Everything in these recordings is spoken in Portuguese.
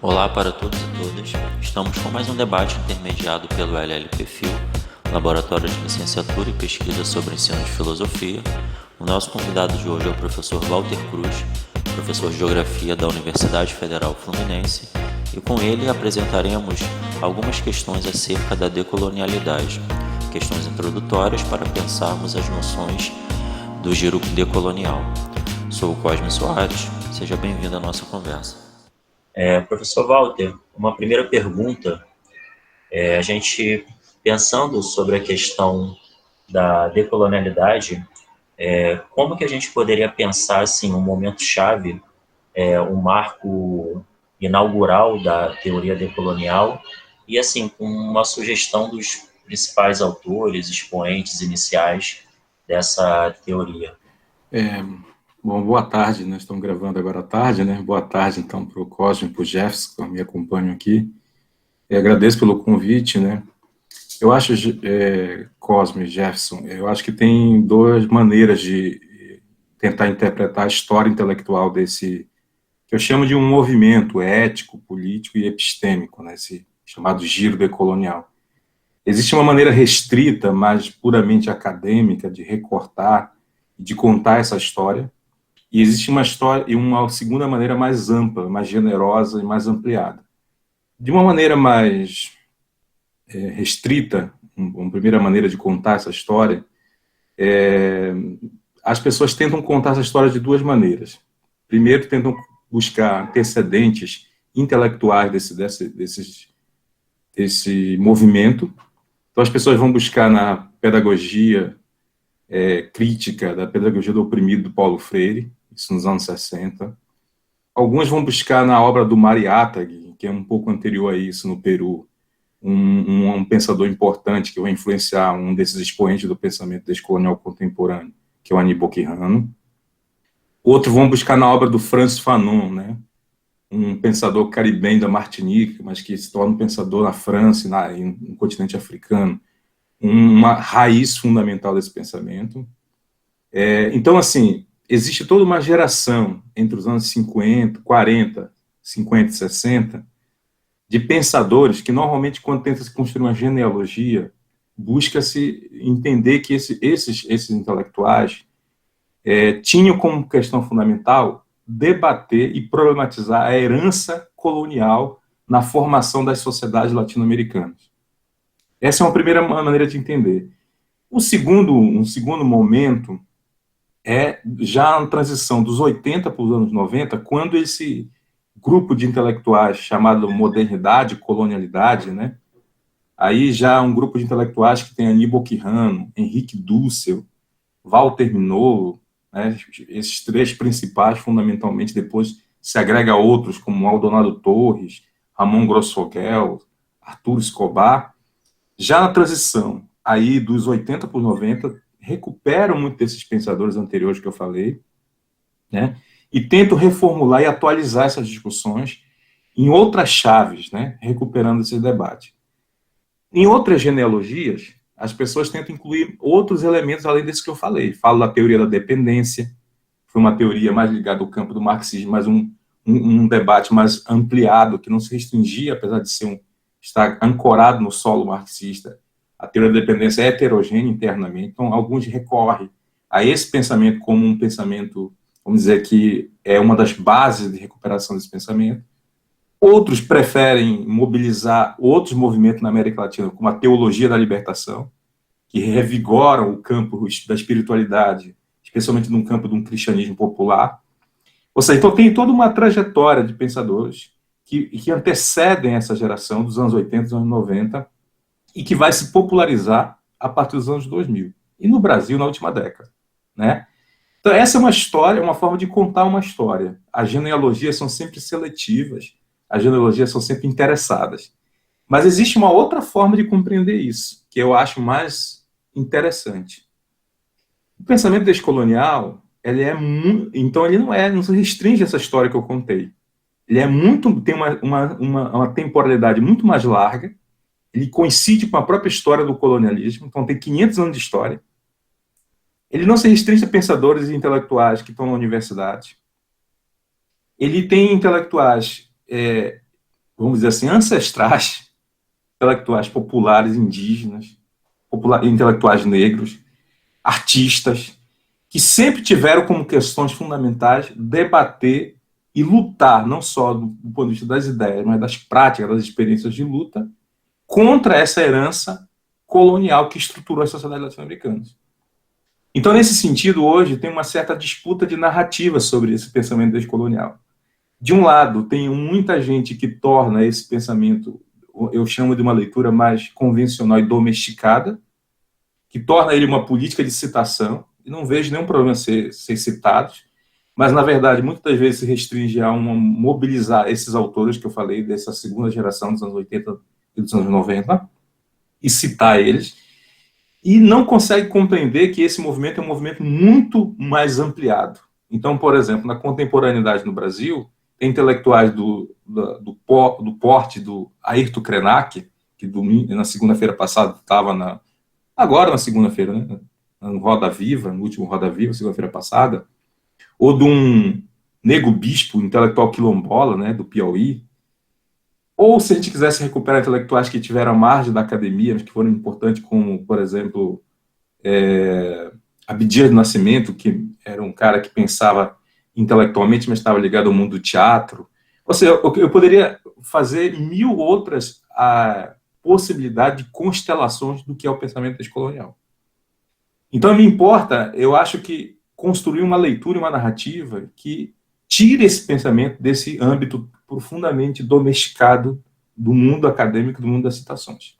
Olá para todos e todas. Estamos com mais um debate intermediado pelo LLP-FIL, Laboratório de Licenciatura e Pesquisa sobre Ensino de Filosofia. O nosso convidado de hoje é o professor Walter Cruz, professor de Geografia da Universidade Federal Fluminense, e com ele apresentaremos algumas questões acerca da decolonialidade, questões introdutórias para pensarmos as noções do giro decolonial. Sou o Cosme Soares, seja bem-vindo à nossa conversa. Professor Walter, uma primeira pergunta, a gente pensando sobre a questão da decolonialidade, como que a gente poderia pensar assim, um momento-chave, um marco inaugural da teoria decolonial e assim, com uma sugestão dos principais autores, expoentes iniciais dessa teoria. Bom, boa tarde, nós estamos gravando agora à tarde, né? Boa tarde, então, para o Cosme e para o Jefferson, que me acompanham aqui. Eu agradeço pelo convite, né? Eu acho, Cosme e Jefferson, eu acho que tem duas maneiras de tentar interpretar a história intelectual desse, que eu chamo de um movimento ético, político e epistêmico, né? Esse chamado giro decolonial. Existe uma maneira restrita, mas puramente acadêmica, de recortar e de contar essa história. E existe uma história e uma segunda maneira mais ampla, mais generosa e mais ampliada. De uma maneira mais restrita, uma primeira maneira de contar essa história, as pessoas tentam contar essa história de duas maneiras. Primeiro, tentam buscar antecedentes intelectuais desse movimento. Então, as pessoas vão buscar na pedagogia crítica da pedagogia do oprimido do Paulo Freire, isso nos anos 60. Alguns vão buscar na obra do Mariátegui, que é um pouco anterior a isso, no Peru, um pensador importante que vai influenciar um desses expoentes do pensamento descolonial contemporâneo, que é o Aníbal Quijano. Outros vão buscar na obra do Frantz Fanon, né, um pensador caribenho da Martinica, mas que se torna um pensador na França e no continente africano, uma raiz fundamental desse pensamento. Então, assim, existe toda uma geração entre os anos 50, 40, 50 e 60 de pensadores que normalmente, quando tenta se construir uma genealogia, busca-se entender que esses intelectuais tinham como questão fundamental debater e problematizar a herança colonial na formação das sociedades latino-americanas. Essa é uma primeira maneira de entender. Um segundo momento é já a transição dos 80 para os anos 90, quando esse grupo de intelectuais chamado modernidade, colonialidade, né? Aí já um grupo de intelectuais que tem Aníbal Quijano, Henrique Dussel, Walter Mignolo, né? Esses três principais, fundamentalmente, depois se agrega a outros, como Aldonado Torres, Ramon Grosfoguel, Arthur Escobar. Já na transição, aí dos 80 para os 90, recuperam muito desses pensadores anteriores que eu falei, né, e tentam reformular e atualizar essas discussões em outras chaves, né, recuperando esse debate. Em outras genealogias, as pessoas tentam incluir outros elementos além desse que eu falei. Falo da teoria da dependência, foi uma teoria mais ligada ao campo do marxismo, mas um debate mais ampliado, que não se restringia, apesar de estar ancorado no solo marxista. A teoria da dependência é heterogênea internamente, então alguns recorrem a esse pensamento como um pensamento, vamos dizer, que é uma das bases de recuperação desse pensamento. Outros preferem mobilizar outros movimentos na América Latina, como a teologia da libertação, que revigoram o campo da espiritualidade, especialmente no campo de um cristianismo popular. Ou seja, então tem toda uma trajetória de pensadores que antecedem essa geração dos anos 80, dos anos 90, e que vai se popularizar a partir dos anos 2000. E no Brasil, na última década, né? Então, essa é uma história, uma forma de contar uma história. As genealogias são sempre seletivas, as genealogias são sempre interessadas. Mas existe uma outra forma de compreender isso, que eu acho mais interessante. O pensamento descolonial, então ele não se restringe a essa história que eu contei. Ele tem uma temporalidade muito mais larga, ele coincide com a própria história do colonialismo, então tem 500 anos de história. Ele não se restringe a pensadores e intelectuais que estão na universidade. Ele tem intelectuais vamos dizer assim, ancestrais, intelectuais populares indígenas, intelectuais negros, artistas, que sempre tiveram como questões fundamentais debater e lutar, não só do ponto de vista das ideias, mas das práticas, das experiências de luta, contra essa herança colonial que estruturou as sociedades latino-americanas. Então, nesse sentido, hoje tem uma certa disputa de narrativa sobre esse pensamento descolonial. De um lado, tem muita gente que torna esse pensamento, eu chamo de uma leitura mais convencional e domesticada, que torna ele uma política de citação, e não vejo nenhum problema ser citados, mas, na verdade, muitas das vezes se restringe a mobilizar esses autores que eu falei, dessa segunda geração dos anos 80 e dos anos 90, e citar eles, e não consegue compreender que esse movimento é um movimento muito mais ampliado. Então, por exemplo, na contemporaneidade no Brasil, tem intelectuais do porte do Ayrton Krenak, que na segunda-feira passada estava agora na segunda-feira, né, no Roda Viva, no último Roda Viva, segunda-feira passada, ou de um Nego Bispo, intelectual quilombola, né, do Piauí, ou se a gente quisesse recuperar intelectuais que tiveram a margem da academia, mas que foram importantes, como, por exemplo, Abdias do Nascimento, que era um cara que pensava intelectualmente, mas estava ligado ao mundo do teatro. Ou seja, eu poderia fazer 1000 outras possibilidades de constelações do que é o pensamento descolonial. Então, me importa, eu acho que construir uma leitura e uma narrativa que tire esse pensamento desse âmbito profundamente domesticado do mundo acadêmico, do mundo das citações.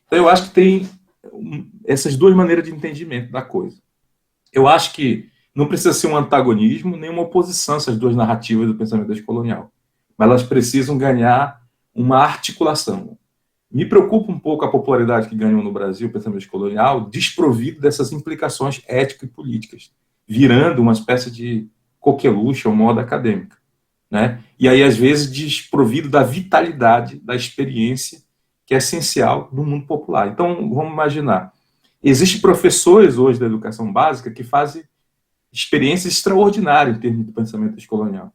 Então, eu acho que tem essas duas maneiras de entendimento da coisa. Eu acho que não precisa ser um antagonismo, nem uma oposição essas duas narrativas do pensamento descolonial, mas elas precisam ganhar uma articulação. Me preocupa um pouco a popularidade que ganhou no Brasil o pensamento descolonial, desprovido dessas implicações éticas e políticas, virando uma espécie de coqueluche ou moda acadêmica, né? E aí, às vezes, desprovido da vitalidade, da experiência, que é essencial no mundo popular. Então, vamos imaginar, existem professores hoje da educação básica que fazem experiências extraordinárias em termos de pensamento descolonial.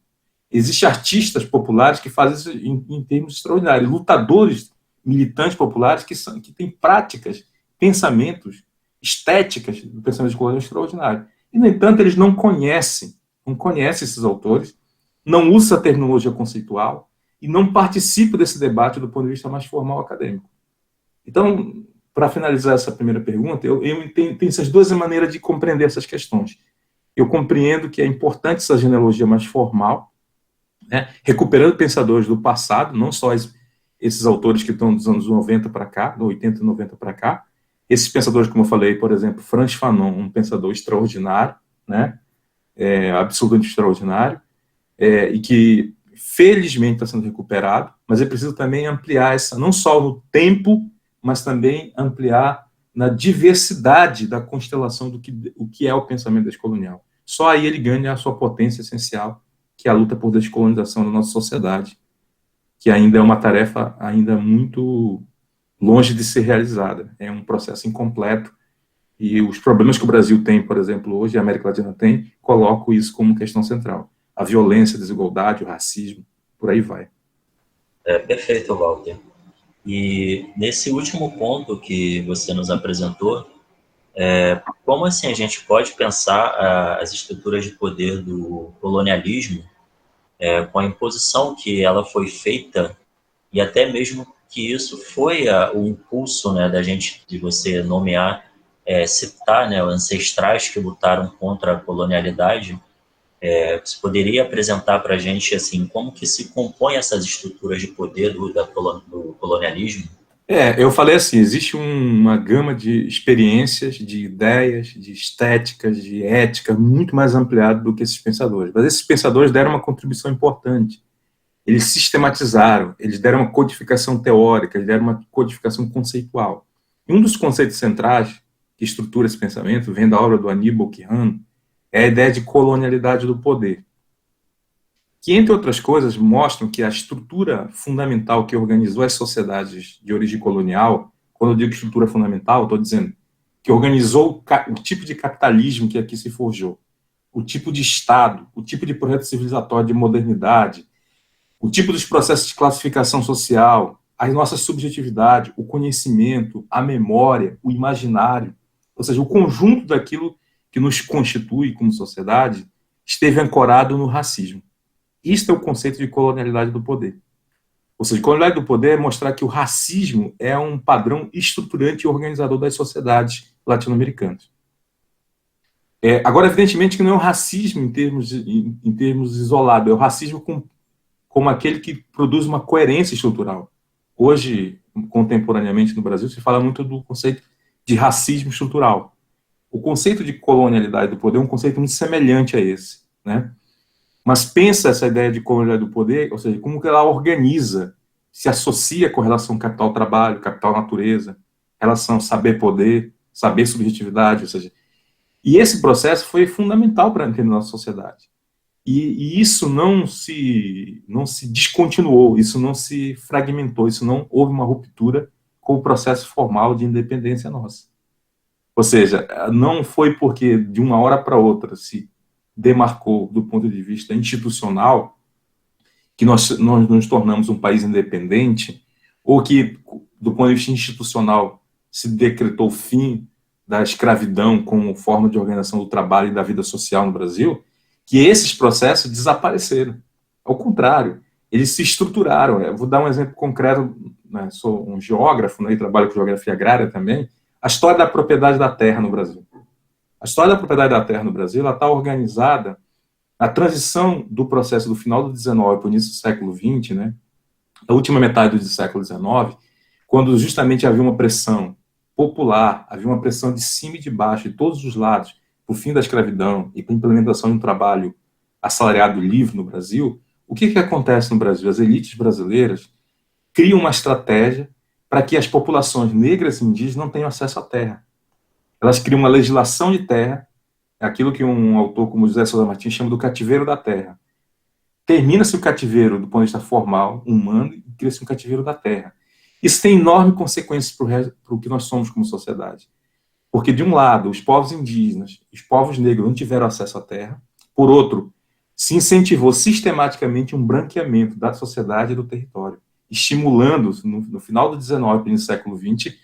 Existem artistas populares que fazem isso em termos extraordinários, lutadores, militantes populares que têm práticas, pensamentos, estéticas do pensamento descolonial extraordinário. E, no entanto, eles não conhecem esses autores, não usam a terminologia conceitual e não participam desse debate do ponto de vista mais formal acadêmico. Então, para finalizar essa primeira pergunta, eu tenho essas duas maneiras de compreender essas questões. Eu compreendo que é importante essa genealogia mais formal, né, recuperando pensadores do passado, não só esses autores que estão dos anos 90 para cá, do 80 e 90 para cá. Esses pensadores, como eu falei, por exemplo, Frantz Fanon, um pensador extraordinário, né, absolutamente extraordinário, e que felizmente está sendo recuperado, mas é preciso também ampliar não só no tempo, mas também ampliar na diversidade da constelação do que é o pensamento descolonial. Só aí ele ganha a sua potência essencial, que é a luta por descolonização da nossa sociedade, que ainda é uma tarefa ainda muito longe de ser realizada. É um processo incompleto, e os problemas que o Brasil tem, por exemplo, hoje, a América Latina tem, coloco isso como questão central. A violência, a desigualdade, o racismo, por aí vai. Perfeito, Walter. E nesse último ponto que você nos apresentou, como assim a gente pode pensar as estruturas de poder do colonialismo com a imposição que ela foi feita, e até mesmo que isso foi o impulso, né, de você nomear, citar, né, ancestrais que lutaram contra a colonialidade. Você poderia apresentar para a gente assim, como que se compõem essas estruturas de poder do colonialismo? Eu falei assim, existe uma gama de experiências, de ideias, de estéticas, de ética, muito mais ampliada do que esses pensadores. Mas esses pensadores deram uma contribuição importante. Eles sistematizaram, eles deram uma codificação teórica, eles deram uma codificação conceitual. E um dos conceitos centrais que estrutura esse pensamento, vem da obra do Aníbal Quijano, é a ideia de colonialidade do poder, que, entre outras coisas, mostram que a estrutura fundamental que organizou as sociedades de origem colonial, quando eu digo estrutura fundamental, estou dizendo que organizou o tipo de capitalismo que aqui se forjou, o tipo de Estado, o tipo de projeto civilizatório de modernidade, o tipo dos processos de classificação social, a nossa subjetividade, o conhecimento, a memória, o imaginário, ou seja, o conjunto daquilo que nos constitui como sociedade, esteve ancorado no racismo. Isto é o conceito de colonialidade do poder. Ou seja, colonialidade do poder é mostrar que o racismo é um padrão estruturante e organizador das sociedades latino-americanas. Agora, evidentemente, que não é o racismo em termos isolados, é o racismo como aquele que produz uma coerência estrutural. Hoje, contemporaneamente no Brasil, se fala muito do conceito de racismo estrutural. O conceito de colonialidade do poder é um conceito muito semelhante a esse, né? Mas pensa essa ideia de colonialidade do poder, ou seja, como que ela organiza, se associa com a relação capital-trabalho, capital-natureza, relação saber-poder, saber-subjetividade, ou seja, e esse processo foi fundamental para entender a nossa sociedade. E isso não se descontinuou, isso não se fragmentou, isso não houve uma ruptura com o processo formal de independência nossa. Ou seja, não foi porque de uma hora para outra se demarcou do ponto de vista institucional que nós nos tornamos um país independente, ou que, do ponto de vista institucional, se decretou o fim da escravidão como forma de organização do trabalho e da vida social no Brasil, que esses processos desapareceram. Ao contrário, eles se estruturaram. Eu vou dar um exemplo concreto, né? Sou um geógrafo, né, e trabalho com geografia agrária também. A história da propriedade da terra no Brasil. A história da propriedade da terra no Brasil está organizada na transição do processo do final do XIX para o início do século XX, né, a última metade do século XIX, quando justamente havia uma pressão popular, havia uma pressão de cima e de baixo, de todos os lados, para o fim da escravidão e para a implementação de um trabalho assalariado livre no Brasil. O que acontece no Brasil? As elites brasileiras criam uma estratégia para que as populações negras e indígenas não tenham acesso à terra. Elas criam uma legislação de terra, aquilo que um autor como José Souza Martins chama do cativeiro da terra. Termina-se o cativeiro do ponto de vista formal, humano, e cria-se um cativeiro da terra. Isso tem enormes consequências para o que nós somos como sociedade. Porque, de um lado, os povos indígenas, os povos negros não tiveram acesso à terra. Por outro, se incentivou sistematicamente um branqueamento da sociedade e do território, estimulando, no final do XIX e no século XX,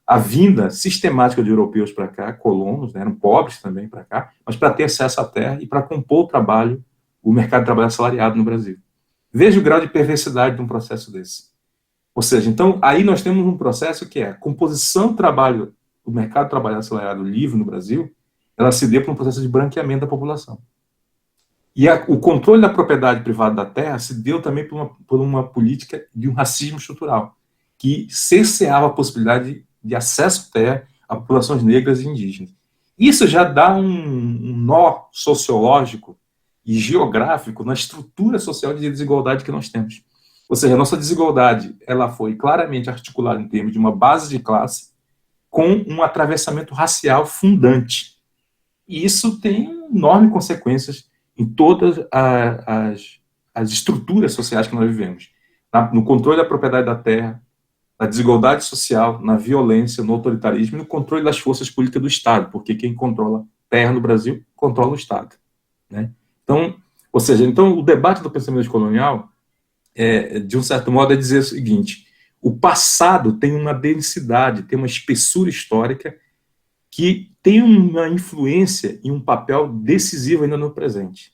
a vinda sistemática de europeus para cá, colonos, né, eram pobres também para cá, mas para ter acesso à terra e para compor o trabalho, o mercado de trabalho assalariado no Brasil. Veja o grau de perversidade de um processo desse. Ou seja, então, aí nós temos um processo que é a composição do trabalho, do mercado de trabalho assalariado livre no Brasil, ela se deu por um processo de branqueamento da população. E o controle da propriedade privada da terra se deu também por uma política de um racismo estrutural, que cerceava a possibilidade de acesso à terra a populações negras e indígenas. Isso já dá um nó sociológico e geográfico na estrutura social de desigualdade que nós temos. Ou seja, a nossa desigualdade ela foi claramente articulada em termos de uma base de classe com um atravessamento racial fundante. E isso tem enormes consequências em todas as estruturas sociais que nós vivemos. No controle da propriedade da terra, na desigualdade social, na violência, no autoritarismo e no controle das forças políticas do Estado, porque quem controla terra no Brasil controla o Estado, né? Então, ou seja, o debate do pensamento colonial, de um certo modo, é dizer o seguinte: o passado tem uma densidade, tem uma espessura histórica que tem uma influência e um papel decisivo ainda no presente.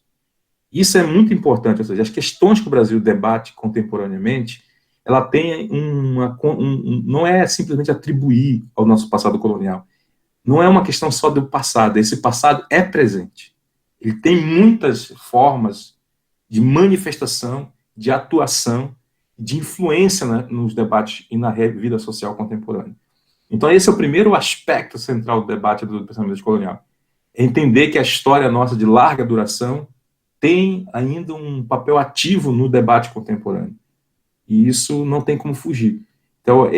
Isso é muito importante, ou seja, as questões que o Brasil debate contemporaneamente, ela tem não é simplesmente atribuir ao nosso passado colonial. Não é uma questão só do passado, esse passado é presente. Ele tem muitas formas de manifestação, de atuação, de influência nos debates e na vida social contemporânea. Então, esse é o primeiro aspecto central do debate do pensamento colonial. É entender que a história nossa de larga duração tem ainda um papel ativo no debate contemporâneo. E isso não tem como fugir. Então,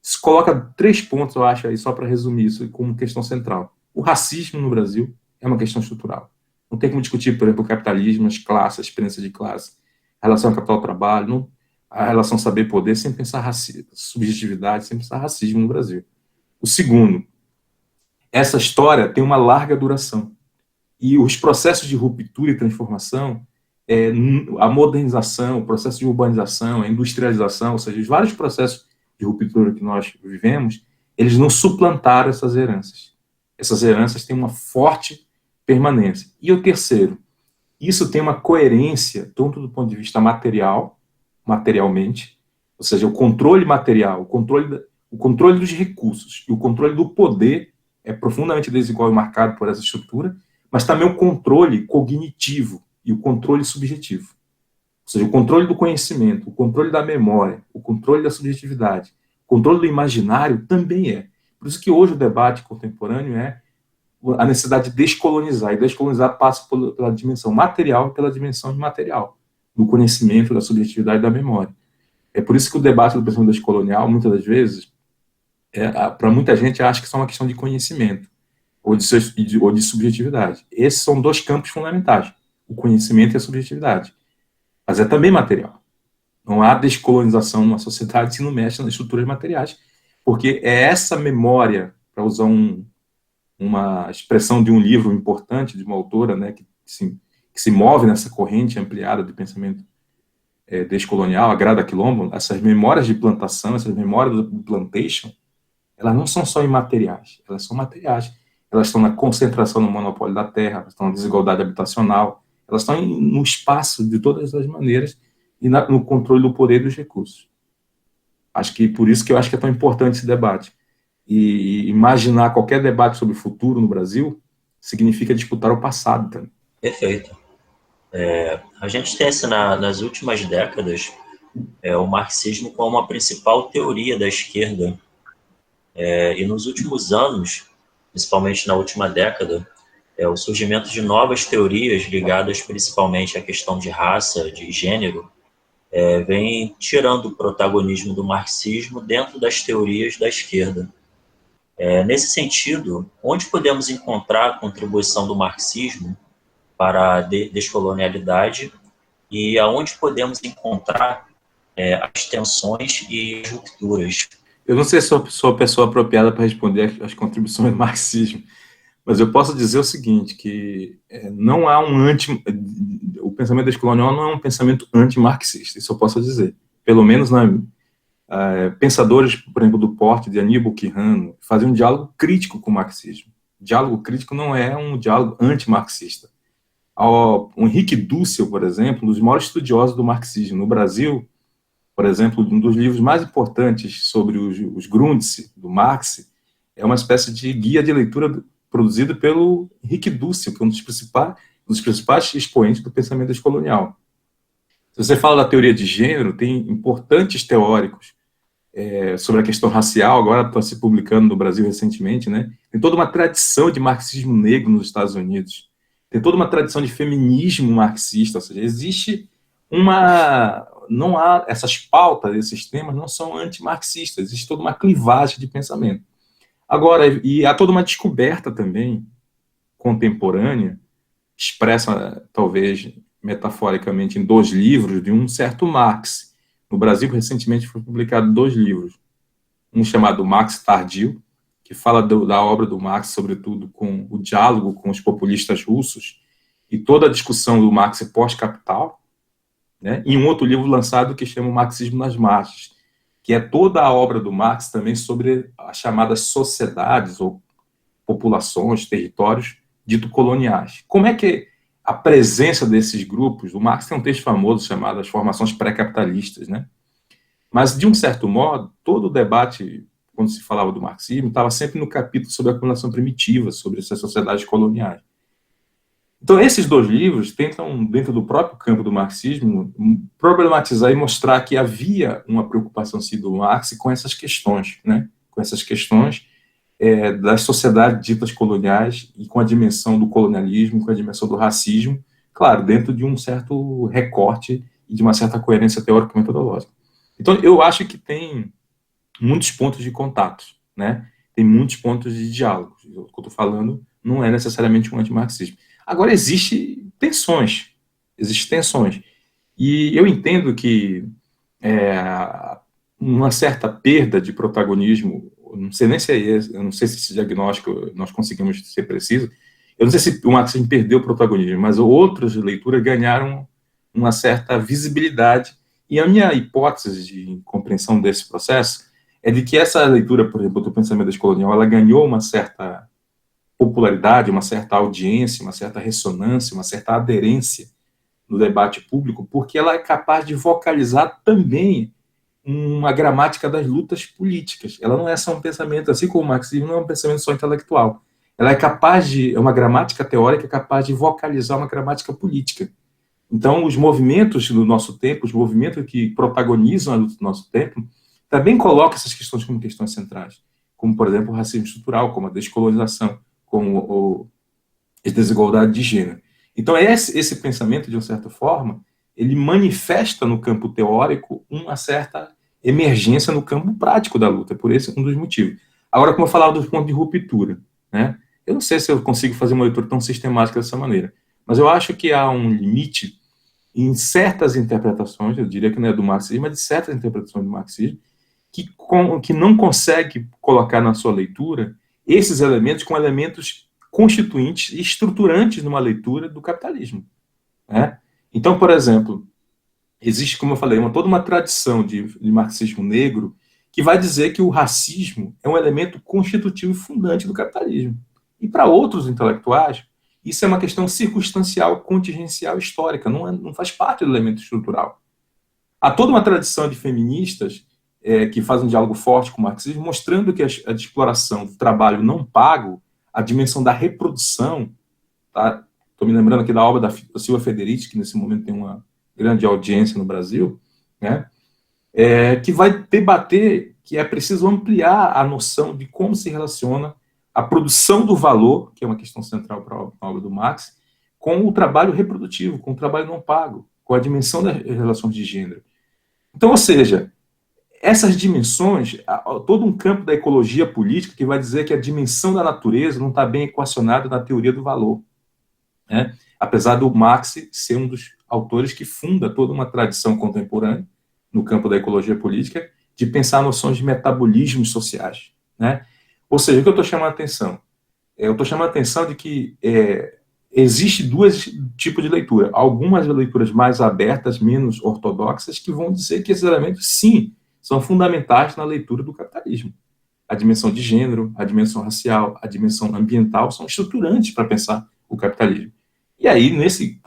se coloca 3 pontos, eu acho, aí, só para resumir isso, como questão central. O racismo no Brasil é uma questão estrutural. Não tem como discutir, por exemplo, o capitalismo, as classes, a experiência de classe, a relação capital-trabalho, a relação saber-poder, sem pensar racismo, subjetividade, sem pensar racismo no Brasil. O segundo, essa história tem uma larga duração. E os processos de ruptura e transformação, a modernização, o processo de urbanização, a industrialização, ou seja, os vários processos de ruptura que nós vivemos, eles não suplantaram essas heranças. Essas heranças têm uma forte permanência. E o terceiro, isso tem uma coerência, tanto do ponto de vista materialmente, ou seja, o controle material, o controle dos recursos e o controle do poder é profundamente desigual e marcado por essa estrutura, mas também o controle cognitivo e o controle subjetivo. Ou seja, o controle do conhecimento, o controle da memória, o controle da subjetividade, o controle do imaginário também é. Por isso que hoje o debate contemporâneo é a necessidade de descolonizar, e descolonizar passa pela dimensão material e pela dimensão imaterial, do conhecimento, da subjetividade e da memória. É por isso que o debate do pensamento descolonial, muitas das vezes, para muita gente, acha que isso é uma questão de conhecimento ou de subjetividade. Esses são dois campos fundamentais, o conhecimento e a subjetividade. Mas é também material. Não há descolonização numa sociedade se não mexe nas estruturas materiais, porque é essa memória, para usar uma expressão de um livro importante, de uma autora, né, que se move nessa corrente ampliada de pensamento descolonial, a Grada Quilombo, essas memórias de plantação, essas memórias do plantation, elas não são só imateriais, elas são materiais. Elas estão na concentração no monopólio da terra, elas estão na desigualdade habitacional, elas estão no espaço de todas as maneiras e no controle do poder e dos recursos. Acho que por isso que eu acho que é tão importante esse debate. E imaginar qualquer debate sobre o futuro no Brasil significa disputar o passado também. Perfeito. A gente tem nas últimas décadas o marxismo como a principal teoria da esquerda. E nos últimos anos, principalmente na última década, o surgimento de novas teorias ligadas principalmente à questão de raça, de gênero, vem tirando o protagonismo do marxismo dentro das teorias da esquerda. Nesse sentido, onde podemos encontrar a contribuição do marxismo para a descolonialidade e aonde podemos encontrar as tensões e as rupturas? Eu não sei se sou a pessoa apropriada para responder às contribuições do marxismo, mas eu posso dizer o seguinte, que não há o pensamento descolonial não é um pensamento anti-marxista, isso eu posso dizer. Pelo menos pensadores, por exemplo, do porte de Aníbal Quijano, fazem um diálogo crítico com o marxismo. Diálogo crítico não é um diálogo anti-marxista. O Henrique Dussel, por exemplo, um dos maiores estudiosos do marxismo no Brasil, por exemplo, um dos livros mais importantes sobre os Grundrisse, do Marx, é uma espécie de guia de leitura produzido pelo Henrique Dussel, que é um dos principais expoentes do pensamento descolonial. Se você fala da teoria de gênero, tem importantes teóricos sobre a questão racial, agora está se publicando no Brasil recentemente, né? Tem toda uma tradição de marxismo negro nos Estados Unidos, tem toda uma tradição de feminismo marxista, ou seja, existe não há essas pautas, esses temas não são antimarxistas, existe toda uma clivagem de pensamento. Agora, e há toda uma descoberta também contemporânea, expressa talvez metaforicamente em 2 livros de um certo Marx. No Brasil, recentemente, foi publicado 2 livros. Um chamado Marx Tardio, que fala da obra do Marx, sobretudo com o diálogo com os populistas russos e toda a discussão do Marx pós-capital, né? E um outro livro lançado que chama o Marxismo nas Margens, que é toda a obra do Marx também sobre as chamadas sociedades ou populações, territórios dito coloniais. Como é que a presença desses grupos, o Marx tem um texto famoso chamado As Formações Pré-Capitalistas, né? Mas, de um certo modo, todo o debate, quando se falava do marxismo, estava sempre no capítulo sobre a acumulação primitiva, sobre essas sociedades coloniais. Então, esses 2 livros tentam, dentro do próprio campo do marxismo, problematizar e mostrar que havia uma preocupação sim, do Marx com essas questões, né? Com essas questões das sociedades ditas coloniais e com a dimensão do colonialismo, com a dimensão do racismo, claro, dentro de um certo recorte e de uma certa coerência teórico-metodológica. Então, eu acho que tem muitos pontos de contato, né? Tem muitos pontos de diálogo. O que eu estou falando não é necessariamente um antimarxismo. Agora, existem tensões. E eu entendo que uma certa perda de protagonismo, não sei nem se é esse, eu não sei se esse diagnóstico nós conseguimos ser preciso, eu não sei se o marxismo perdeu o protagonismo, mas outras leituras ganharam uma certa visibilidade. E a minha hipótese de compreensão desse processo é de que essa leitura, por exemplo, do pensamento descolonial, ela ganhou uma certa popularidade, uma certa audiência, uma certa ressonância, uma certa aderência no debate público, porque ela é capaz de vocalizar também uma gramática das lutas políticas. Ela não é só um pensamento, assim como o marxismo, não é um pensamento só intelectual. Ela é uma gramática teórica capaz de vocalizar uma gramática política. Então, os movimentos do nosso tempo, os movimentos que protagonizam a luta do nosso tempo, também colocam essas questões como questões centrais, como, por exemplo, o racismo estrutural, como a descolonização, como a desigualdade de gênero. Então, esse pensamento, de uma certa forma, ele manifesta no campo teórico uma certa emergência no campo prático da luta, por esse um dos motivos. Agora, como eu falava dos pontos de ruptura, né? Eu não sei se eu consigo fazer uma leitura tão sistemática dessa maneira, mas eu acho que há um limite em certas interpretações, eu diria que não é do marxismo, mas de certas interpretações do marxismo, que não consegue colocar na sua leitura esses elementos como elementos constituintes e estruturantes numa leitura do capitalismo, né? Então, por exemplo, existe, como eu falei, toda uma tradição de marxismo negro que vai dizer que o racismo é um elemento constitutivo e fundante do capitalismo. E para outros intelectuais, isso é uma questão circunstancial, contingencial, histórica, não faz parte do elemento estrutural. Há toda uma tradição de feministas que fazem um diálogo forte com o marxismo, mostrando que a exploração do trabalho não pago, a dimensão da reprodução, tá? Estou me lembrando aqui da obra da Silvia Federici, que nesse momento tem uma grande audiência no Brasil, né? Que vai debater que é preciso ampliar a noção de como se relaciona a produção do valor, que é uma questão central para a obra do Marx, com o trabalho reprodutivo, com o trabalho não pago, com a dimensão das relações de gênero. Então, ou seja, essas dimensões, todo um campo da ecologia política que vai dizer que a dimensão da natureza não está bem equacionada na teoria do valor, né? Apesar do Marx ser um dos autores que funda toda uma tradição contemporânea no campo da ecologia política de pensar noções de metabolismos sociais, né? Ou seja, o que eu estou chamando a atenção? Eu estou chamando a atenção de que existe dois tipos de leitura. Algumas leituras mais abertas, menos ortodoxas, que vão dizer que esses elementos, sim, são fundamentais na leitura do capitalismo. A dimensão de gênero, a dimensão racial, a dimensão ambiental são estruturantes para pensar o capitalismo. E aí, nesse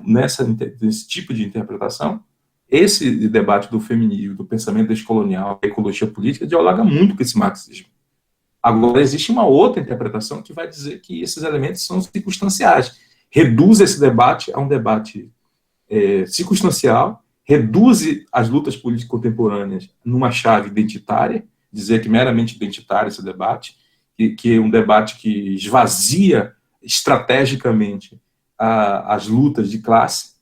tipo de interpretação, esse debate do feminismo, do pensamento descolonial, da ecologia política, dialoga muito com esse marxismo. Agora, existe uma outra interpretação que vai dizer que esses elementos são circunstanciais. Reduz esse debate a um debate circunstancial, reduz as lutas políticas contemporâneas numa chave identitária, dizer que meramente identitário esse debate, que é um debate que esvazia estrategicamente as lutas de classe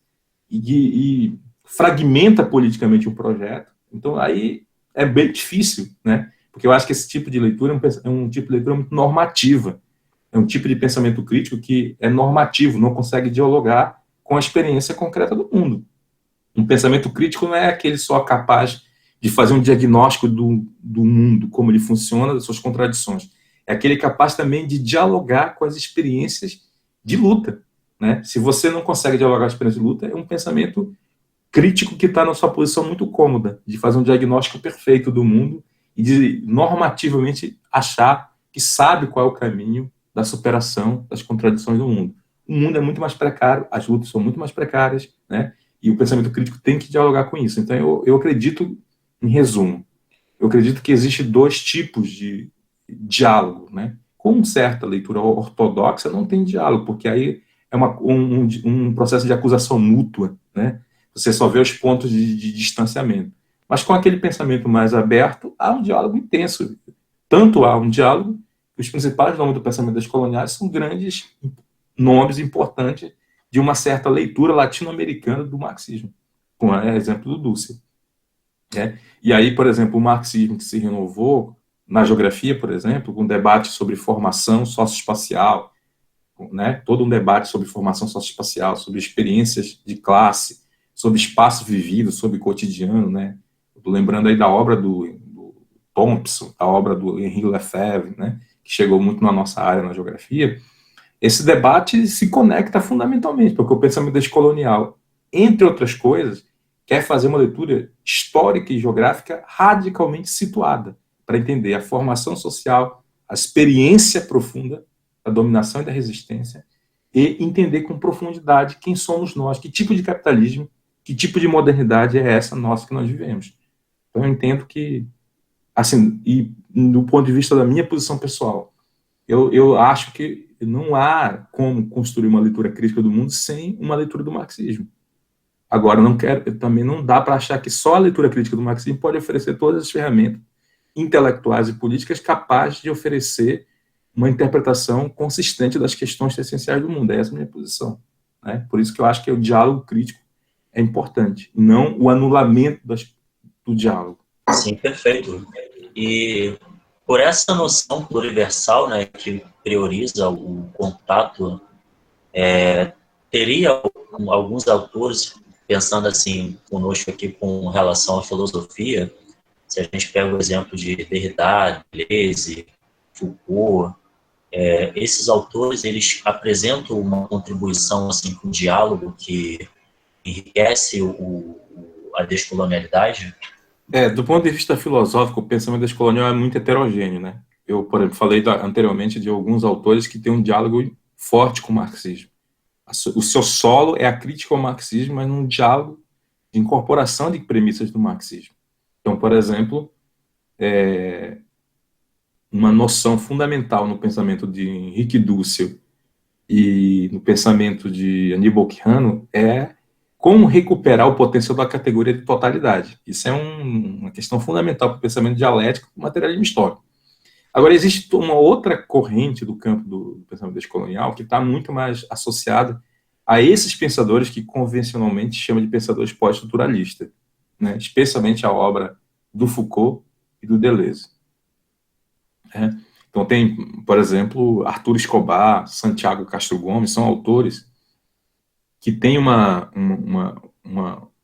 e fragmenta politicamente o projeto. Então, aí é bem difícil, né? Porque eu acho que esse tipo de leitura é um tipo de leitura muito normativa, é um tipo de pensamento crítico que é normativo, não consegue dialogar com a experiência concreta do mundo. Um pensamento crítico não é aquele só capaz de fazer um diagnóstico do mundo, como ele funciona, das suas contradições. É aquele capaz também de dialogar com as experiências de luta, né? Se você não consegue dialogar com a experiência de luta, é um pensamento crítico que está na sua posição muito cômoda, de fazer um diagnóstico perfeito do mundo e de normativamente achar que sabe qual é o caminho da superação das contradições do mundo. O mundo é muito mais precário, as lutas são muito mais precárias, né? E o pensamento crítico tem que dialogar com isso. Então, eu acredito, em resumo, eu acredito que existem dois tipos de diálogo, né? Com certa leitura ortodoxa não tem diálogo, porque aí é um processo de acusação mútua, né? Você só vê os pontos de distanciamento. Mas com aquele pensamento mais aberto, há um diálogo intenso. Tanto há um diálogo, que os principais nomes do pensamento descolonial são grandes nomes importantes de uma certa leitura latino-americana do marxismo, com o exemplo do Dussel. Né? E aí, por exemplo, o marxismo que se renovou, na geografia, por exemplo, com um debate sobre formação socioespacial, né? Todo um debate sobre formação socioespacial, sobre experiências de classe, sobre espaço vivido, sobre cotidiano, né? Estou lembrando aí da obra do Thompson, a obra do Henri Lefebvre, né? Que chegou muito na nossa área na geografia. Esse debate se conecta fundamentalmente, porque o pensamento descolonial entre outras coisas, quer fazer uma leitura histórica e geográfica radicalmente situada, para entender a formação social, a experiência profunda da dominação e da resistência, e entender com profundidade quem somos nós, que tipo de capitalismo, que tipo de modernidade é essa nossa que nós vivemos. Então, eu entendo que, assim, e do ponto de vista da minha posição pessoal, eu acho que não há como construir uma leitura crítica do mundo sem uma leitura do marxismo. Agora, também não dá para achar que só a leitura crítica do marxismo pode oferecer todas as ferramentas intelectuais e políticas capazes de oferecer uma interpretação consistente das questões essenciais do mundo. Essa é a minha posição, né? Por isso que eu acho que o diálogo crítico é importante, não o anulamento do diálogo. Sim, perfeito. E por essa noção pluriversal, né, que prioriza o contato, teria alguns autores, pensando assim conosco aqui com relação à filosofia, se a gente pega o exemplo de Derrida, Deleuze, Foucault, esses autores, eles apresentam uma contribuição assim com o diálogo que enriquece a descolonialidade? Do ponto de vista filosófico, o pensamento descolonial é muito heterogêneo, né? Eu, por exemplo, falei anteriormente de alguns autores que têm um diálogo forte com o marxismo. O seu solo é a crítica ao marxismo, mas num diálogo de incorporação de premissas do marxismo. Então, por exemplo, uma noção fundamental no pensamento de Henrique Dussel e no pensamento de Aníbal Quijano é como recuperar o potencial da categoria de totalidade. Isso é uma questão fundamental para o pensamento dialético do materialismo histórico. Agora, existe uma outra corrente do campo do pensamento descolonial que está muito mais associada a esses pensadores que convencionalmente chamam de pensadores pós-estruturalistas, né? Especialmente a obra do Foucault e do Deleuze. Então tem, por exemplo, Arthur Escobar, Santiago Castro Gomes, são autores que têm uma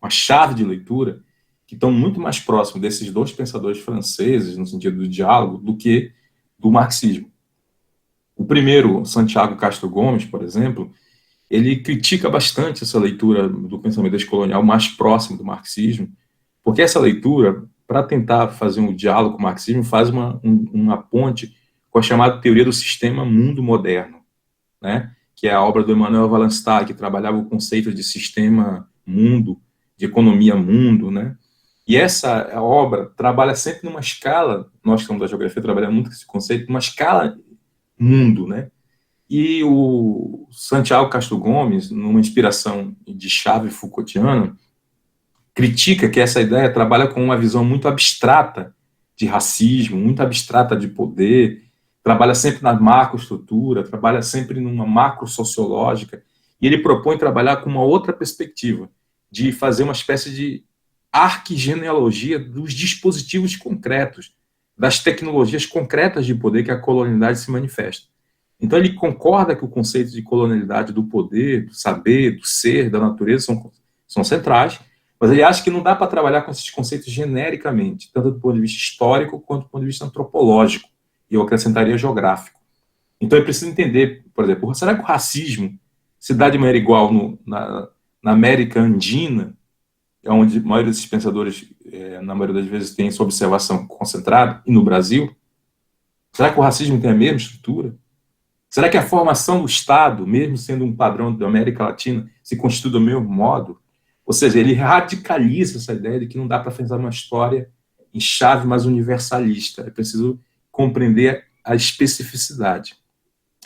chave de leitura que estão muito mais próximos desses dois pensadores franceses, no sentido do diálogo, do que do marxismo. O primeiro, Santiago Castro Gomes, por exemplo, ele critica bastante essa leitura do pensamento descolonial mais próximo do marxismo, porque essa leitura, para tentar fazer um diálogo com o marxismo, faz uma ponte com a chamada teoria do sistema mundo moderno, né? Que é a obra do Emmanuel Wallenstein, que trabalhava o conceito de sistema mundo, de economia mundo, né? E essa obra trabalha sempre numa escala, nós que somos da geografia trabalhamos muito com esse conceito, numa escala mundo, né? E o Santiago Castro Gomes, numa inspiração de chave Foucaultiana, critica que essa ideia trabalha com uma visão muito abstrata de racismo, muito abstrata de poder, trabalha sempre na macroestrutura, trabalha sempre numa macro sociológica, e ele propõe trabalhar com uma outra perspectiva, de fazer uma espécie de arquigenealogia dos dispositivos concretos, das tecnologias concretas de poder que a colonialidade se manifesta. Então ele concorda que o conceito de colonialidade do poder, do saber, do ser, da natureza são centrais, mas ele acha que não dá para trabalhar com esses conceitos genericamente, tanto do ponto de vista histórico quanto do ponto de vista antropológico, e eu acrescentaria geográfico. Então é preciso entender, por exemplo, será que o racismo se dá de maneira igual na América Andina, onde a maioria desses pensadores, na maioria das vezes, tem sua observação concentrada, e no Brasil? Será que o racismo tem a mesma estrutura? Será que a formação do Estado, mesmo sendo um padrão da América Latina, se constitui do mesmo modo? Ou seja, ele radicaliza essa ideia de que não dá para pensar uma história em chave mais universalista. É preciso compreender a especificidade.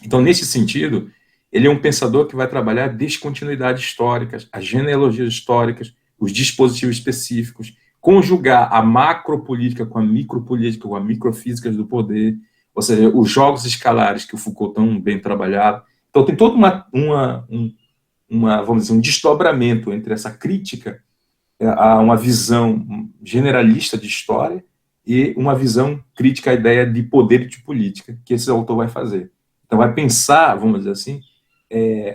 Então, nesse sentido, ele é um pensador que vai trabalhar descontinuidades históricas, as genealogias históricas, os dispositivos específicos, conjugar a macropolítica com a micropolítica, com a microfísica do poder, ou seja, os jogos escalares que o Foucault tão bem trabalhava. Então, tem todo vamos dizer, um desdobramento entre essa crítica a uma visão generalista de história e uma visão crítica à ideia de poder e de política que esse autor vai fazer. Então, vai pensar, vamos dizer assim,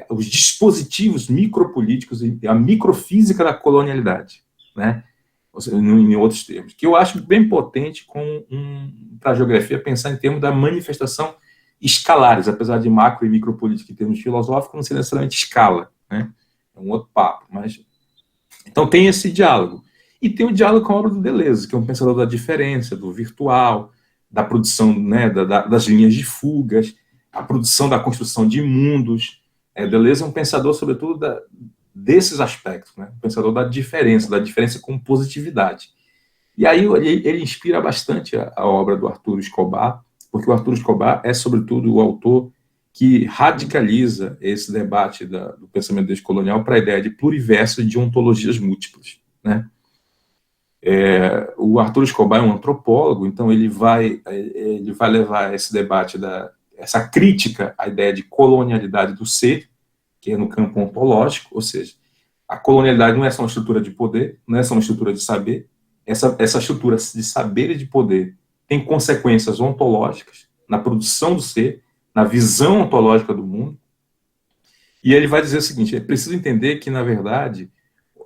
os dispositivos micropolíticos e a microfísica da colonialidade, né? Ou seja, em outros termos, que eu acho bem potente para a geografia pensar em termos da manifestação escalares, apesar de macro e micropolítica em termos filosóficos, não ser necessariamente escala, né? É um outro papo, mas Então tem esse diálogo. E tem o diálogo com a obra do Deleuze, que é um pensador da diferença, do virtual, da produção, né, das linhas de fugas, a produção da construção de mundos. Deleuze é um pensador, sobretudo, desses aspectos, né? Um pensador da diferença com positividade. E aí ele inspira bastante a obra do Arturo Escobar, porque o Arturo Escobar é, sobretudo, o autor que radicaliza esse debate do pensamento descolonial para a ideia de pluriverso e de ontologias múltiplas, né? O Arturo Escobar é um antropólogo, então ele vai levar esse debate, essa crítica à ideia de colonialidade do ser, que é no campo ontológico, ou seja, a colonialidade não é só uma estrutura de poder, não é só uma estrutura de saber, essa estrutura de saber e de poder tem consequências ontológicas na produção do ser, na visão ontológica do mundo. E ele vai dizer o seguinte: é preciso entender que, na verdade,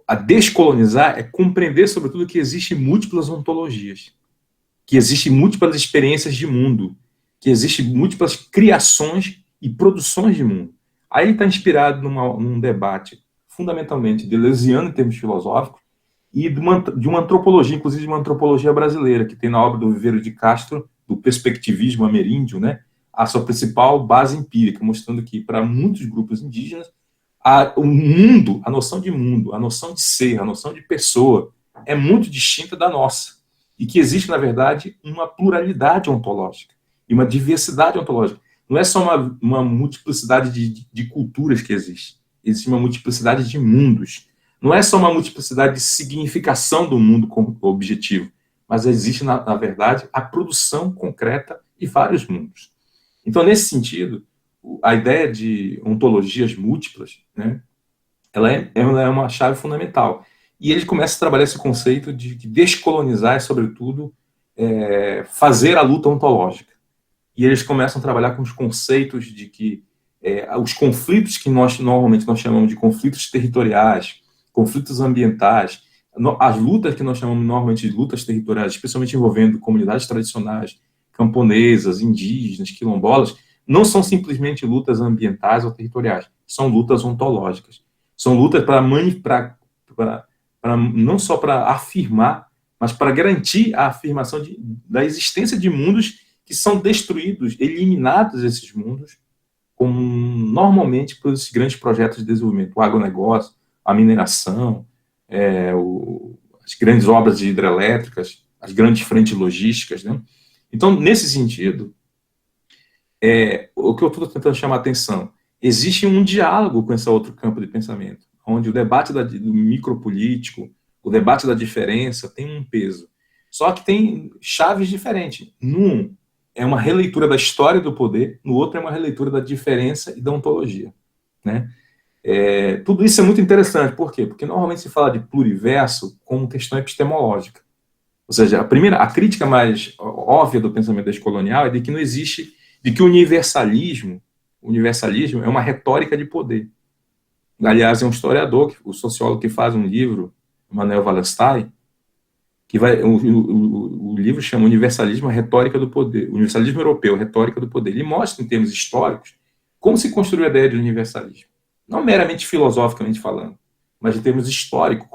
a descolonizar é compreender, sobretudo, que existem múltiplas ontologias, que existem múltiplas experiências de mundo, que existem múltiplas criações e produções de mundo. Aí ele está inspirado num debate fundamentalmente deleuziano em termos filosóficos e de uma antropologia, inclusive de uma antropologia brasileira, que tem na obra do Viveiro de Castro, do perspectivismo ameríndio, né, a sua principal base empírica, mostrando que, para muitos grupos indígenas, o mundo, a noção de mundo, a noção de ser, a noção de pessoa é muito distinta da nossa. E que existe, na verdade, uma pluralidade ontológica e uma diversidade ontológica. Não é só uma multiplicidade de culturas que existe. Existe uma multiplicidade de mundos. Não é só uma multiplicidade de significação do mundo como objetivo, mas existe, na verdade, a produção concreta de vários mundos. Então, nesse sentido, a ideia de ontologias múltiplas, né, ela é uma chave fundamental. E ele começa a trabalhar esse conceito de descolonizar, sobretudo, fazer a luta ontológica. E eles começam a trabalhar com os conceitos de que os conflitos que normalmente nós chamamos de conflitos territoriais, conflitos ambientais, as lutas que nós chamamos normalmente de lutas territoriais, especialmente envolvendo comunidades tradicionais, camponesas, indígenas, quilombolas, não são simplesmente lutas ambientais ou territoriais, são lutas ontológicas. São lutas não só para afirmar, mas para garantir a afirmação da existência de mundos que são destruídos, eliminados esses mundos, como normalmente por esses grandes projetos de desenvolvimento, o agronegócio, a mineração, as grandes obras de hidrelétricas, as grandes frentes logísticas, né? Então, nesse sentido, o que eu estou tentando chamar a atenção, existe um diálogo com esse outro campo de pensamento, onde o debate do micropolítico, o debate da diferença tem um peso. Só que tem chaves diferentes. Num é uma releitura da história do poder, no outro é uma releitura da diferença e da ontologia, né? Tudo isso é muito interessante. Por quê? Porque normalmente se fala de pluriverso como questão epistemológica. Ou seja, a crítica mais óbvia do pensamento descolonial é de que não existe, de que o universalismo é uma retórica de poder. Aliás, é um historiador, o sociólogo que faz um livro, Manuel Wallenstein, que o livro chama Universalismo, a Retórica do Poder, Universalismo Europeu, a Retórica do Poder. Ele mostra, em termos históricos, como se construiu a ideia de universalismo. Não meramente filosoficamente falando, mas em termos históricos,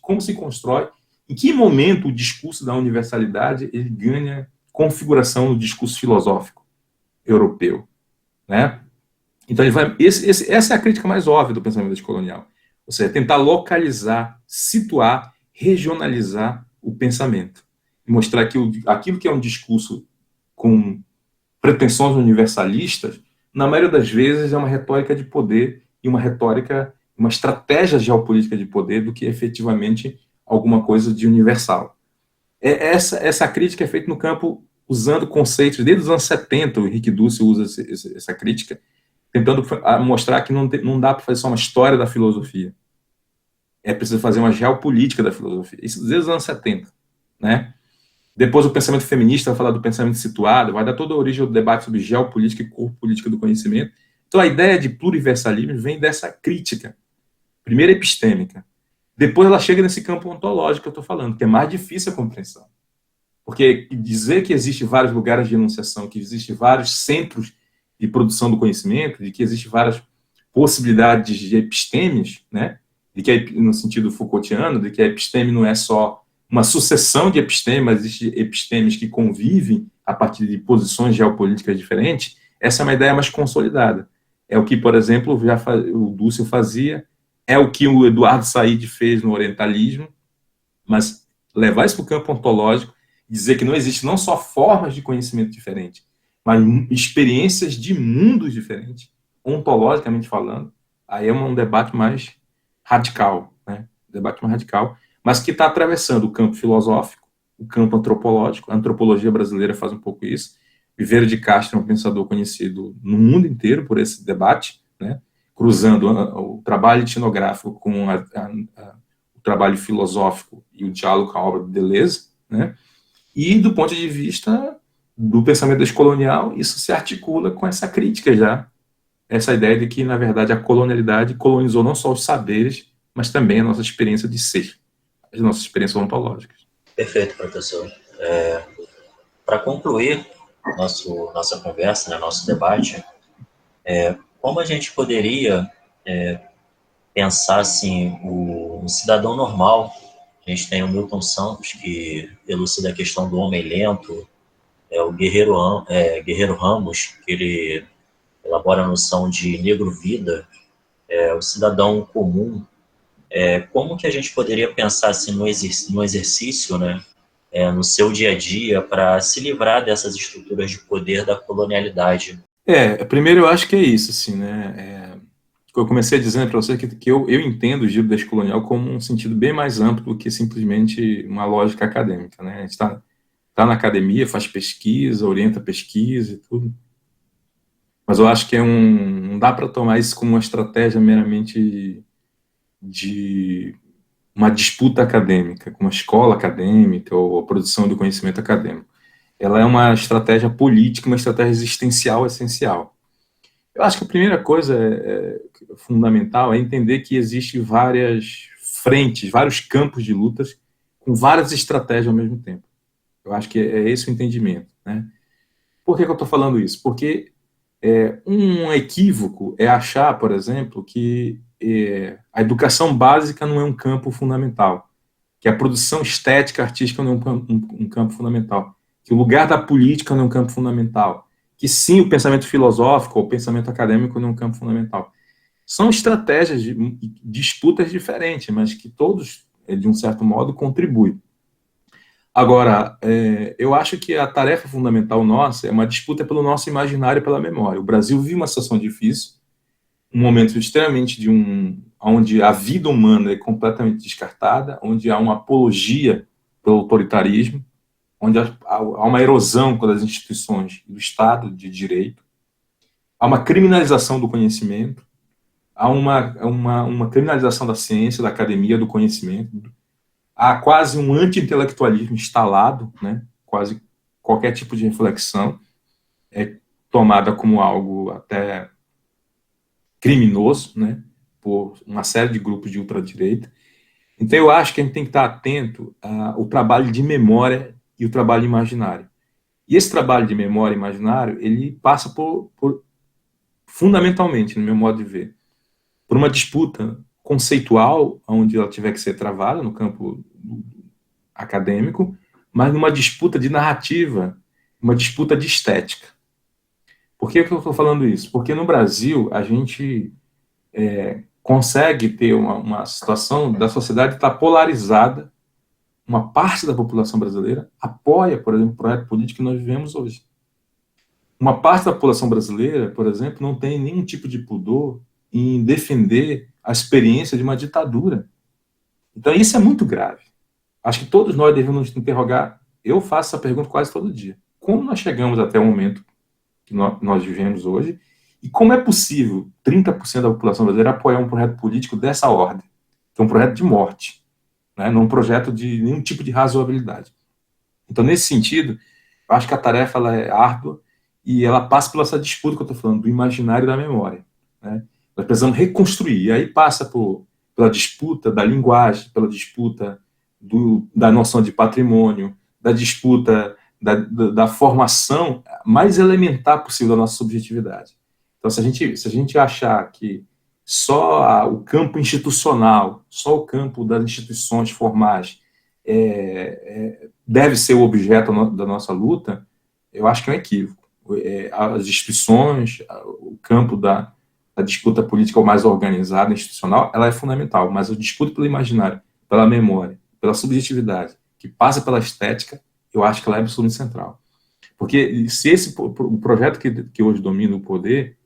como se constrói, em que momento o discurso da universalidade ele ganha configuração no discurso filosófico europeu, né? Então, essa é a crítica mais óbvia do pensamento descolonial. Ou seja, tentar localizar, situar, regionalizar o pensamento. E mostrar que aquilo que é um discurso com pretensões universalistas, na maioria das vezes é uma retórica de poder e uma estratégia geopolítica de poder do que efetivamente alguma coisa de universal. Essa crítica é feita no campo usando conceitos, desde os anos 70, o Henrique Dussel usa essa crítica, tentando mostrar que não dá para fazer só uma história da filosofia. É preciso fazer uma geopolítica da filosofia. Isso desde os anos 70. Né? Depois o pensamento feminista vai falar do pensamento situado, vai dar toda a origem ao debate sobre geopolítica e corpo política do conhecimento. Então a ideia de pluriversalismo vem dessa crítica, primeiro epistêmica. Depois ela chega nesse campo ontológico que eu estou falando, que é mais difícil a compreensão. Porque dizer que existem vários lugares de enunciação, que existem vários centros de produção do conhecimento, de que existem várias possibilidades de epistemes, né? no sentido Foucaultiano, de que a episteme não é só uma sucessão de epistemes, mas existem epistemes que convivem a partir de posições geopolíticas diferentes. Essa é uma ideia mais consolidada. É o que, por exemplo, o Dussel fazia, é o que o Eduardo Said fez no orientalismo, mas levar isso para o campo ontológico, dizer que não existe não só formas de conhecimento diferentes, mas experiências de mundos diferentes, ontologicamente falando, aí é um debate mais radical, né? Debate mais radical, mas que está atravessando o campo filosófico, o campo antropológico. A antropologia brasileira faz um pouco isso. Viveiro de Castro é um pensador conhecido no mundo inteiro por esse debate, né? Cruzando o trabalho etnográfico com o trabalho filosófico e o diálogo com a obra de Deleuze, né? E do ponto de vista do pensamento descolonial, isso se articula com essa crítica já, essa ideia de que, na verdade, a colonialidade colonizou não só os saberes, mas também a nossa experiência de ser, as nossas experiências ontológicas. Perfeito, professor. Para concluir nossa conversa, né, nosso debate, como a gente poderia pensar assim, um cidadão normal? A gente tem o Milton Santos, que elucida a questão do homem lento, o Guerreiro Ramos, que ele elabora a noção de negro-vida, o cidadão comum. Como que a gente poderia pensar assim, no exercício, né, no seu dia a dia, para se livrar dessas estruturas de poder da colonialidade? Primeiro eu acho que é isso, assim, né? Eu comecei dizendo para você que eu entendo o giro descolonial como um sentido bem mais amplo do que simplesmente uma lógica acadêmica, né? A gente está na academia, faz pesquisa, orienta pesquisa e tudo, mas eu acho que não dá para tomar isso como uma estratégia meramente de uma disputa acadêmica, com uma escola acadêmica ou a produção do conhecimento acadêmico. Ela é uma estratégia política, uma estratégia existencial essencial. Eu acho que a primeira coisa fundamental é entender que existem várias frentes, vários campos de lutas com várias estratégias ao mesmo tempo. Eu acho que é esse o entendimento, né? Por que eu estou falando isso? Porque um equívoco é achar, por exemplo, que a educação básica não é um campo fundamental, que a produção estética artística não é um campo fundamental, que o lugar da política não é um campo fundamental, que sim, o pensamento filosófico ou o pensamento acadêmico não é um campo fundamental. São estratégias de disputas diferentes, mas que todos, de um certo modo, contribuem. Agora, eu acho que a tarefa fundamental nossa é uma disputa pelo nosso imaginário e pela memória. O Brasil vive uma situação difícil, um momento extremamente onde a vida humana é completamente descartada, onde há uma apologia pelo autoritarismo, onde há uma erosão das instituições do Estado de Direito, há uma criminalização do conhecimento, há uma criminalização da ciência, da academia, do conhecimento, há quase um anti-intelectualismo instalado, né? Quase qualquer tipo de reflexão é tomada como algo até criminoso, né? Por uma série de grupos de ultradireita. Então eu acho que a gente tem que estar atento ao trabalho de memória e o trabalho imaginário. E esse trabalho de memória e imaginário, ele passa fundamentalmente, no meu modo de ver, por uma disputa conceitual, onde ela tiver que ser travada no campo acadêmico, mas numa disputa de narrativa, uma disputa de estética. Por que eu estou falando isso? Porque no Brasil a gente consegue ter uma situação da sociedade estar polarizada. Uma parte da população brasileira apoia, por exemplo, o projeto político que nós vivemos hoje. Uma parte da população brasileira, por exemplo, não tem nenhum tipo de pudor em defender a experiência de uma ditadura. Então, isso é muito grave. Acho que todos nós devemos nos interrogar. Eu faço essa pergunta quase todo dia. Como nós chegamos até o momento que nós vivemos hoje? E como é possível 30% da população brasileira apoiar um projeto político dessa ordem, que é um projeto de morte, né? Não um projeto de nenhum tipo de razoabilidade? Então, nesse sentido, eu acho que a tarefa ela é árdua e ela passa pela essa disputa que eu estou falando, do imaginário e da memória, né? Nós precisamos reconstruir, e aí passa pela disputa da linguagem, pela disputa da noção de patrimônio, da disputa da formação mais elementar possível da nossa subjetividade. Então, se a gente achar que só o campo institucional, só o campo das instituições formais deve ser o objeto da nossa luta, eu acho que é um equívoco. As instituições, o campo da disputa política mais organizada, institucional, ela é fundamental, mas a disputa pelo imaginário, pela memória, pela subjetividade, que passa pela estética, eu acho que ela é absolutamente central. Porque se o projeto que hoje domina o poder,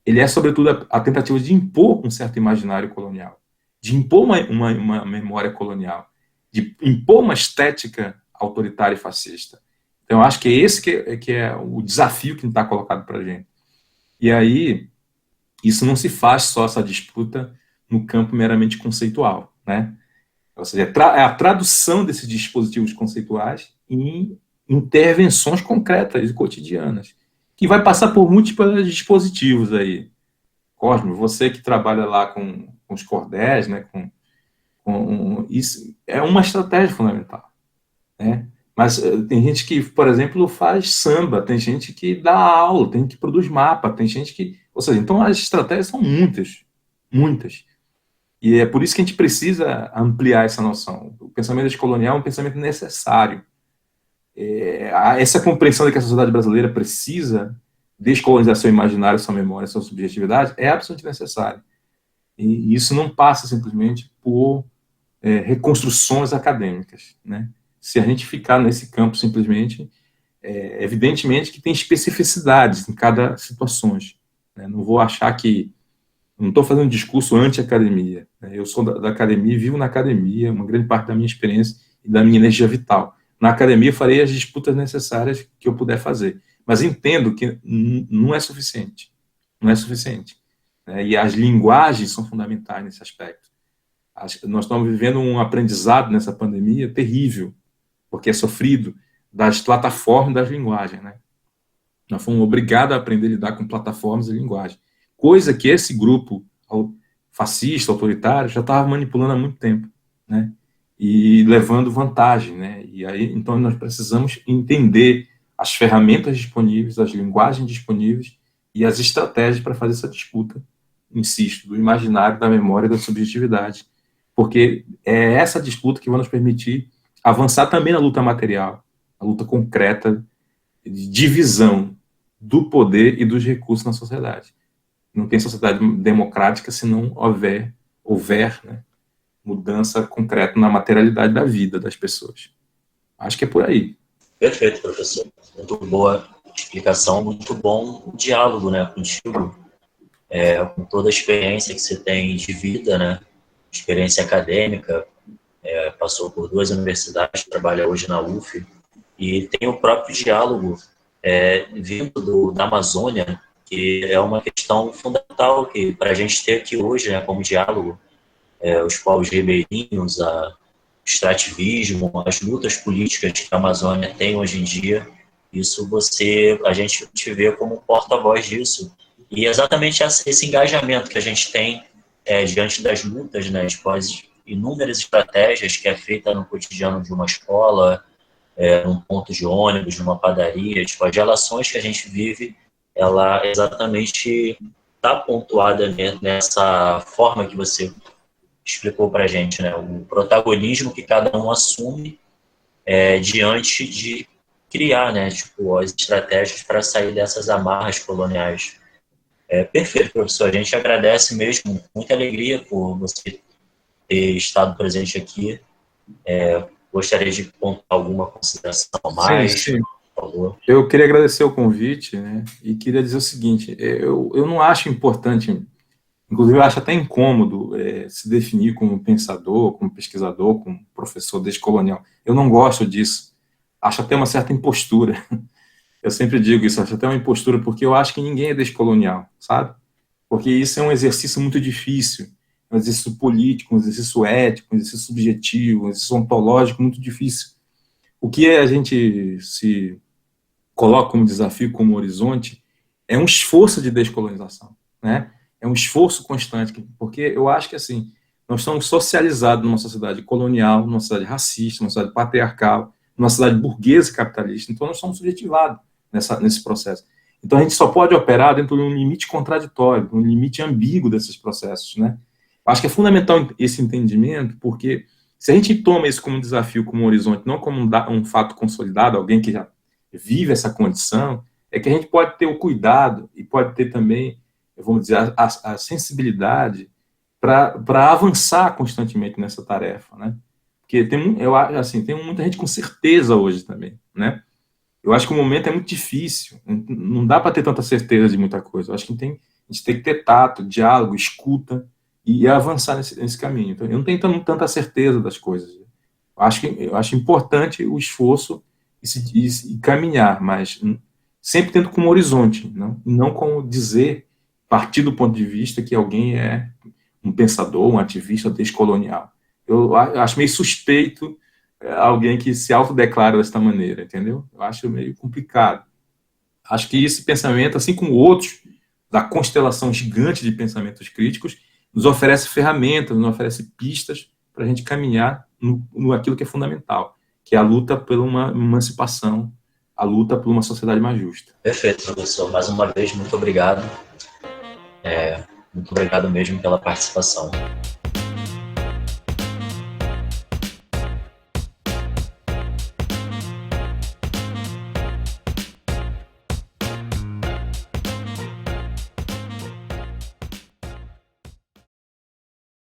ele é, sobretudo, a tentativa de impor um certo imaginário colonial, de impor uma memória colonial, de impor uma estética autoritária e fascista. Então, eu acho que é esse que é o desafio que está colocado para a gente. E aí, isso não se faz só, essa disputa, no campo meramente conceitual, né? Ou seja, é a tradução desses dispositivos conceituais em intervenções concretas e cotidianas, que vai passar por múltiplos dispositivos aí. Cosme, você que trabalha lá com os cordéis, né, isso é uma estratégia fundamental, né? Mas tem gente que, por exemplo, faz samba, tem gente que dá aula, tem gente que produz mapa, tem gente que... Ou seja, então as estratégias são muitas, muitas. E é por isso que a gente precisa ampliar essa noção. O pensamento descolonial é um pensamento necessário. Essa compreensão de que a sociedade brasileira precisa descolonizar seu imaginário, sua memória, sua subjetividade, é absolutamente necessário. E isso não passa simplesmente por reconstruções acadêmicas, né? Se a gente ficar nesse campo simplesmente, evidentemente que tem especificidades em cada situação, né? Não vou achar que... Não estou fazendo um discurso anti-academia, né? Eu sou da academia e vivo na academia, uma grande parte da minha experiência e da minha energia vital. Na academia eu farei as disputas necessárias que eu puder fazer, mas entendo que não é suficiente, não é suficiente, né? E as linguagens são fundamentais nesse aspecto. Nós estamos vivendo um aprendizado nessa pandemia terrível, porque é sofrido das plataformas das linguagens, né? Nós fomos obrigados a aprender a lidar com plataformas e linguagem, coisa que esse grupo fascista, autoritário, já estava manipulando há muito tempo, né? E levando vantagem, né? E aí, então, nós precisamos entender as ferramentas disponíveis, as linguagens disponíveis e as estratégias para fazer essa disputa, insisto, do imaginário, da memória e da subjetividade, porque é essa disputa que vai nos permitir avançar também na luta material, a luta concreta de divisão do poder e dos recursos na sociedade. Não tem sociedade democrática se não houver, né, mudança concreta na materialidade da vida das pessoas. Acho que é por aí. Perfeito, professor. Muito boa explicação, muito bom o diálogo, né, contigo, com toda a experiência que você tem de vida, né, experiência acadêmica, passou por 2 universidades, trabalha hoje na UF, e tem o próprio diálogo vindo da Amazônia, que é uma questão fundamental que para a gente ter aqui hoje, né, como diálogo, os povos ribeirinhos, o extrativismo, as lutas políticas que a Amazônia tem hoje em dia, isso a gente te vê como porta-voz disso. E exatamente esse engajamento que a gente tem diante das lutas, né, após inúmeras estratégias que é feita no cotidiano de uma escola, num ponto de ônibus, numa padaria, tipo, as relações que a gente vive, ela exatamente está pontuada nessa forma que você explicou para a gente, né? O protagonismo que cada um assume diante de criar, né, tipo, as estratégias para sair dessas amarras coloniais. Perfeito, professor. A gente agradece mesmo, muita alegria por você ter estado presente aqui. Gostaria de contar alguma consideração a mais, sim. por favor. Eu queria agradecer o convite, né, e queria dizer o seguinte, eu não acho importante, inclusive eu acho até incômodo se definir como pensador, como pesquisador, como professor descolonial. Eu não gosto disso. Acho até uma certa impostura. Eu sempre digo isso, acho até uma impostura, porque eu acho que ninguém é descolonial, sabe? Porque isso é um exercício muito difícil, um exercício político, um exercício ético, um exercício subjetivo, um exercício ontológico muito difícil. O que a gente se coloca como desafio, como horizonte, é um esforço de descolonização, né? É um esforço constante, porque eu acho que, assim, nós estamos socializados numa sociedade colonial, numa sociedade racista, numa sociedade patriarcal, numa sociedade burguesa e capitalista, então nós somos subjetivados nesse processo. Então a gente só pode operar dentro de um limite contraditório, um limite ambíguo desses processos, né? Acho que é fundamental esse entendimento, porque se a gente toma isso como um desafio, como um horizonte, não como um fato consolidado, alguém que já vive essa condição, é que a gente pode ter o cuidado e pode ter também, vamos dizer, a sensibilidade para avançar constantemente nessa tarefa, né? Porque eu acho assim, tem muita gente com certeza hoje também, né? Eu acho que o momento é muito difícil, não dá para ter tanta certeza de muita coisa. Eu acho que a gente tem que ter tato, diálogo, escuta e avançar nesse caminho. Então, eu não tenho tanta certeza das coisas. Eu acho importante o esforço e caminhar, mas sempre tendo como horizonte, não como dizer, partir do ponto de vista que alguém é um pensador, um ativista descolonial. Eu acho meio suspeito alguém que se autodeclara desta maneira, entendeu? Eu acho meio complicado. Acho que esse pensamento, assim como outros da constelação gigante de pensamentos críticos, nos oferece ferramentas, nos oferece pistas para a gente caminhar no aquilo que é fundamental, que é a luta por uma emancipação, a luta por uma sociedade mais justa. Perfeito, professor. Mais uma vez, muito obrigado. Muito obrigado mesmo pela participação.